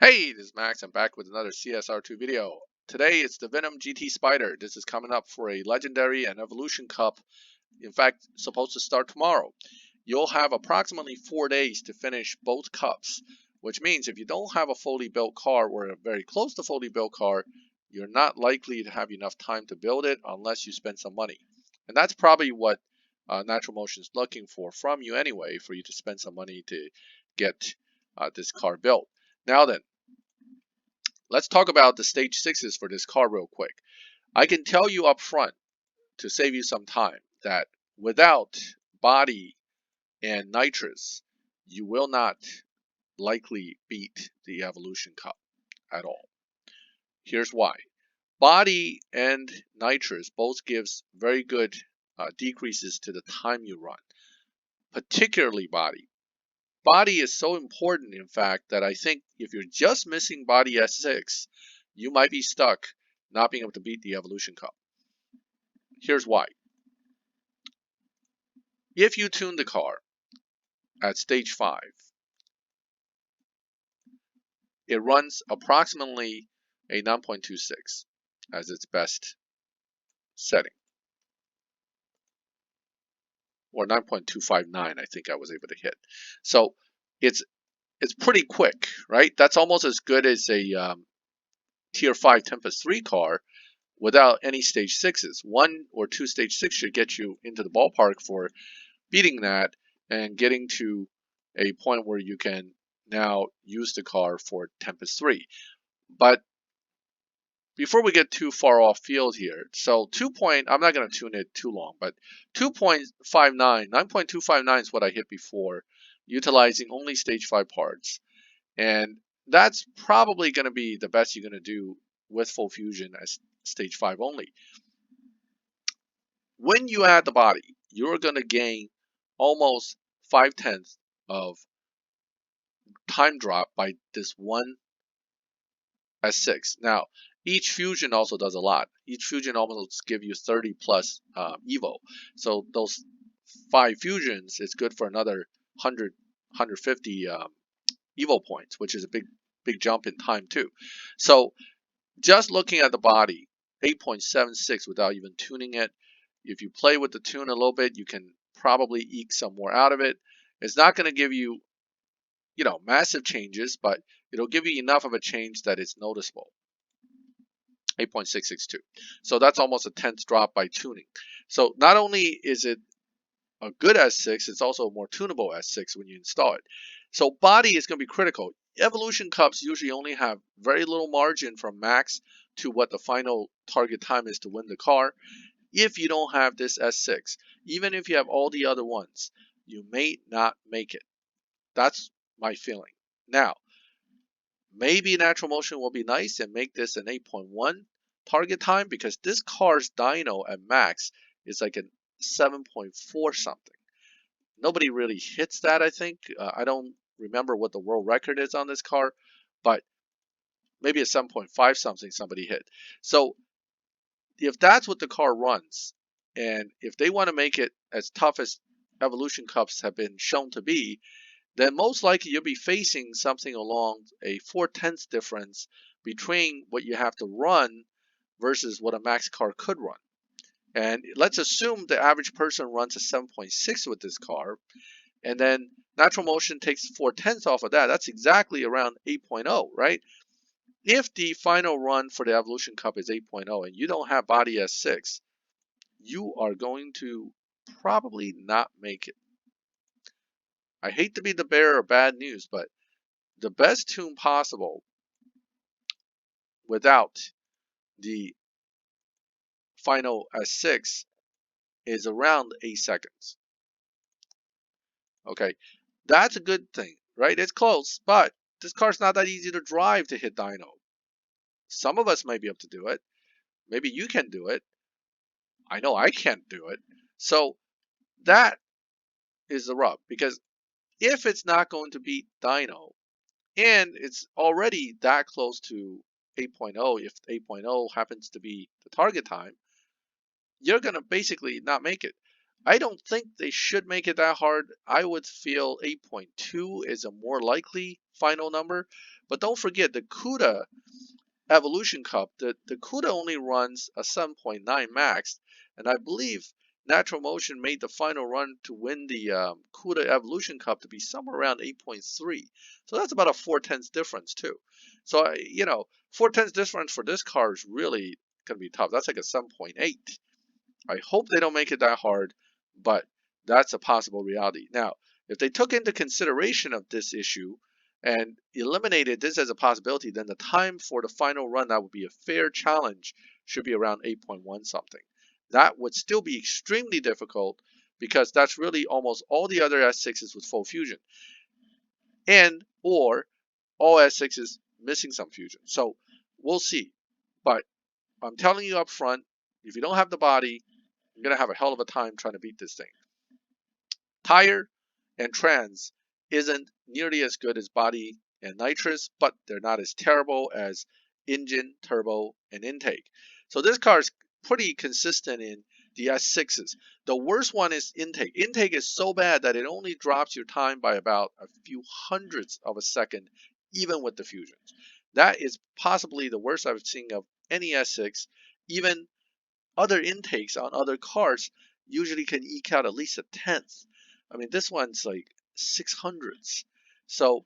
Hey, this is Max. I'm back with another CSR2 video. Today it's the Venom GT Spyder. This is coming up for a Legendary and Evolution Cup. In fact, supposed to start tomorrow. You'll have approximately 4 days to finish both cups, which means if you don't have a fully built car or very close to fully built car, you're not likely to have enough time to build it unless you spend some money. And that's probably what Natural Motion is looking for from you anyway, for you to spend some money to get this car built. Now then, let's talk about the stage 6s for this car real quick. I can tell you up front, to save you some time, that without body and nitrous, you will not likely beat the Evolution Cup at all. Here's why. Body and nitrous both gives very good decreases to the time you run, particularly body. Body is so important, in fact, that I think if you're just missing body S6, you might be stuck not being able to beat the Evolution Cup. Here's why. If you tune the car at stage 5, it runs approximately a 9.26 as its best setting, or 9.259 I think I was able to hit. So it's pretty quick, right? That's almost as good as a tier 5 Tempest 3 car without any stage 6s. 1 or 2 stage 6 should get you into the ballpark for beating that and getting to a point where you can now use the car for Tempest 3. But before we get too far off field here, so I'm not going to tune it too long, but 9.259 is what I hit before, utilizing only stage 5 parts. And that's probably going to be the best you're going to do with full fusion as stage 5 only. When you add the body, you're going to gain almost 5/10 of time drop by this one S6. Now, each fusion also does a lot. Each fusion almost give you 30 plus Evo. So those 5 fusions is good for another 100, 150 Evo points, which is a big jump in time too. So just looking at the body, 8.76 without even tuning it. If you play with the tune a little bit, you can probably eke some more out of it. It's not going to give you, massive changes, but it'll give you enough of a change that it's noticeable. 8.662. So that's almost a 10th drop by tuning. So not only is it a good S6, it's also a more tunable S6 when you install it. So body is going to be critical. Evolution Cups usually only have very little margin from max to what the final target time is to win the car. If you don't have this S6, even if you have all the other ones, you may not make it. That's my feeling. Now, maybe Natural Motion will be nice and make this an 8.1 target time, because this car's dyno at max is like a 7.4 something. Nobody really hits that, I think. I don't remember what the world record is on this car, but maybe a 7.5 something somebody hit. So if that's what the car runs, and if they want to make it as tough as Evolution Cups have been shown to be, then most likely you'll be facing something along a 4/10 difference between what you have to run versus what a max car could run. And let's assume the average person runs a 7.6 with this car, and then Natural Motion takes 4/10 off of that. That's exactly around 8.0, right? If the final run for the Evolution Cup is 8.0 and you don't have body S6, you are going to probably not make it. I hate to be the bearer of bad news, but the best tune possible without the final S6 is around 8 seconds. Okay, that's a good thing, right? It's close, but this car's not that easy to drive to hit dyno. Some of us might be able to do it. Maybe you can do it. I know I can't do it. So that is the rub, because if it's not going to beat dyno, and it's already that close to 8.0, if 8.0 happens to be the target time, you're going to basically not make it. I don't think they should make it that hard. I would feel 8.2 is a more likely final number. But don't forget the CUDA Evolution Cup, the CUDA only runs a 7.9 max, and I believe Natural Motion made the final run to win the CUDA Evolution Cup to be somewhere around 8.3. So that's about a 4/10 difference too. So, 4/10 difference for this car is really going to be tough. That's like a 7.8. I hope they don't make it that hard, but that's a possible reality. Now, if they took into consideration of this issue and eliminated this as a possibility, then the time for the final run that would be a fair challenge should be around 8.1 something. That would still be extremely difficult because that's really almost all the other S6s with full fusion, and or all S6s missing some fusion. So we'll see. But I'm telling you up front, if you don't have the body, you're going to have a hell of a time trying to beat this thing. Tire and trans isn't nearly as good as body and nitrous, but they're not as terrible as engine, turbo, and intake. So this car is pretty consistent in the S6s. The worst one is intake. Intake is so bad that it only drops your time by about a few hundredths of a second, even with the fusions. That is possibly the worst I've seen of any S6. Even other intakes on other cars usually can eke out at least a tenth. I mean, this one's like 600ths. So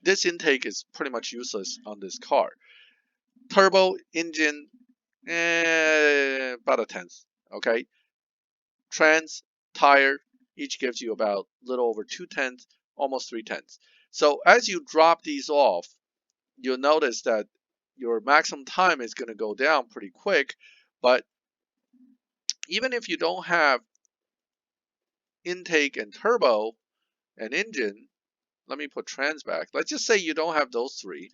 this intake is pretty much useless on this car. Turbo engine, about a tenth. Okay. Trans, tire, each gives you about a little over 2/10, almost 3/10. So as you drop these off, you'll notice that your maximum time is going to go down pretty quick. But even if you don't have intake and turbo and engine, let me put trans back. Let's just say you don't have those three.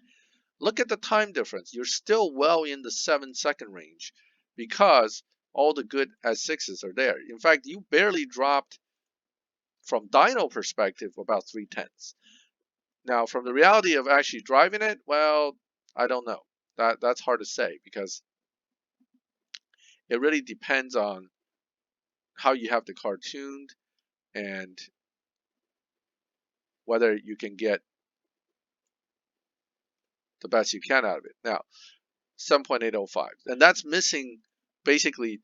Look at the time difference. You're still well in the 7-second range because all the good S6s are there. In fact, you barely dropped from dyno perspective about 3/10. Now, from the reality of actually driving it, well, I don't know. That's hard to say because it really depends on how you have the car tuned and whether you can get the best you can out of it. Now, 7.805, and that's missing basically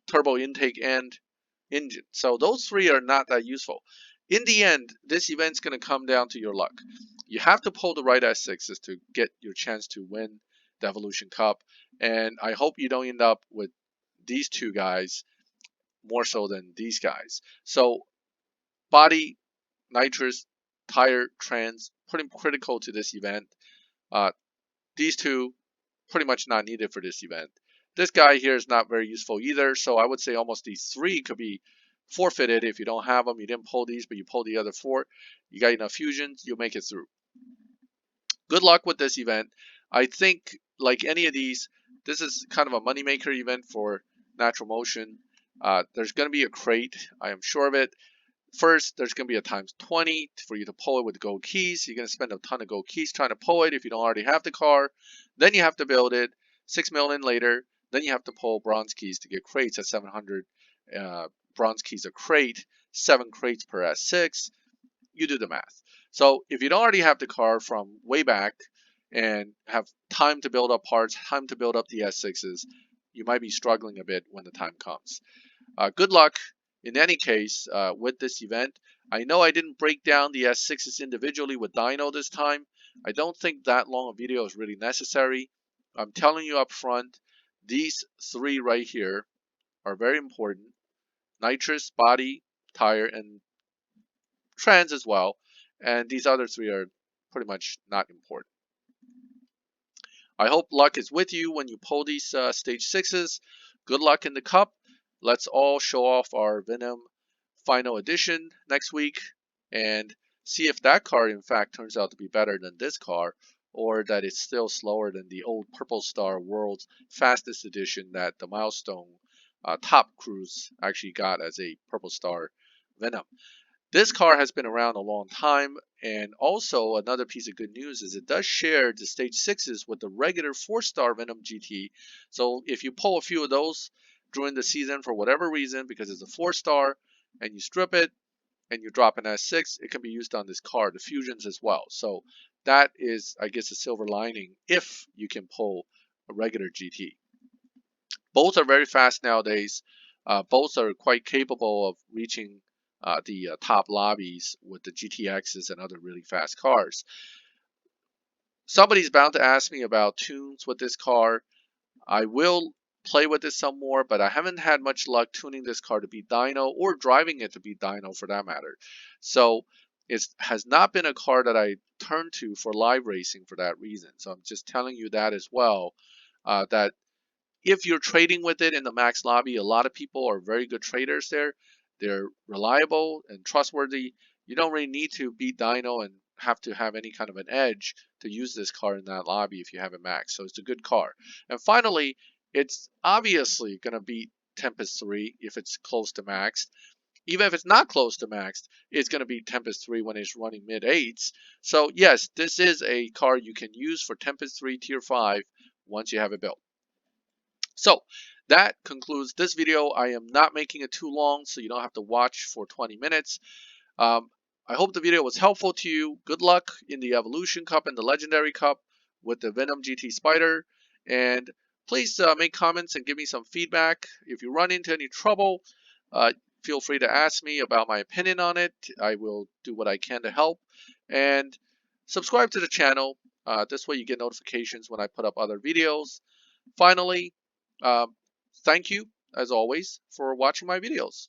turbo intake and engine. So those three are not that useful. In the end, this event's going to come down to your luck. You have to pull the right S6s to get your chance to win the Evolution Cup, and I hope you don't end up with these two guys more so than these guys. So body, nitrous, tire, trans, pretty critical to this event. These two, pretty much not needed for this event. This guy here is not very useful either, so I would say almost these three could be forfeited if you don't have them. You didn't pull these, but you pulled the other four. You got enough fusions, you'll make it through. Good luck with this event. I think, like any of these, this is kind of a moneymaker event for Natural Motion. There's going to be a crate, I am sure of it. First, there's going to be a times 20 for you to pull it with gold keys. You're going to spend a ton of gold keys trying to pull it if you don't already have the car. Then you have to build it. 6 million later, then you have to pull bronze keys to get crates at 700 bronze keys a crate, 7 crates per S6. You do the math. So if you don't already have the car from way back and have time to build up parts, time to build up the S6s, you might be struggling a bit when the time comes. Good luck in any case with this event. I know I didn't break down the S6s individually with dyno this time. I don't think that long a video is really necessary. I'm telling you up front, these three right here are very important. Nitrous, body, tire, and trans as well. And these other three are pretty much not important. I hope luck is with you when you pull these stage 6s. Good luck in the cup. Let's all show off our Venom final edition next week and see if that car in fact turns out to be better than this car, or that it's still slower than the old Purple Star World's fastest edition that the Milestone Top Cruise actually got as a Purple Star Venom. This car has been around a long time, and also another piece of good news is it does share the stage 6s with the regular 4-star Venom GT. So if you pull a few of those during the season for whatever reason, because it's a 4-star, and you strip it and you drop an S6, it can be used on this car, the Fusions as well. So that is, I guess, a silver lining if you can pull a regular GT. Both are very fast nowadays. Both are quite capable of reaching the top lobbies with the GTXs and other really fast cars. Somebody's bound to ask me about tunes with this car. I will play with this some more, but I haven't had much luck tuning this car to beat dyno or driving it to beat dyno for that matter. So it has not been a car that I turn to for live racing for that reason. So I'm just telling you that as well, that if you're trading with it in the max lobby, a lot of people are very good traders there. They're reliable and trustworthy. You don't really need to beat dyno and have to have any kind of an edge to use this car in that lobby if you have it max. So it's a good car. And finally, it's obviously going to beat Tempest 3 if it's close to maxed. Even if it's not close to maxed, it's going to beat Tempest 3 when it's running mid 8s. So yes, this is a car you can use for Tempest 3 Tier 5 once you have it built. So that concludes this video. I am not making it too long, so you don't have to watch for 20 minutes. I hope the video was helpful to you. Good luck in the Evolution Cup and the Legendary Cup with the Venom GT Spyder. And please make comments and give me some feedback. If you run into any trouble, feel free to ask me about my opinion on it. I will do what I can to help. And subscribe to the channel. This way you get notifications when I put up other videos. Finally, thank you, as always, for watching my videos.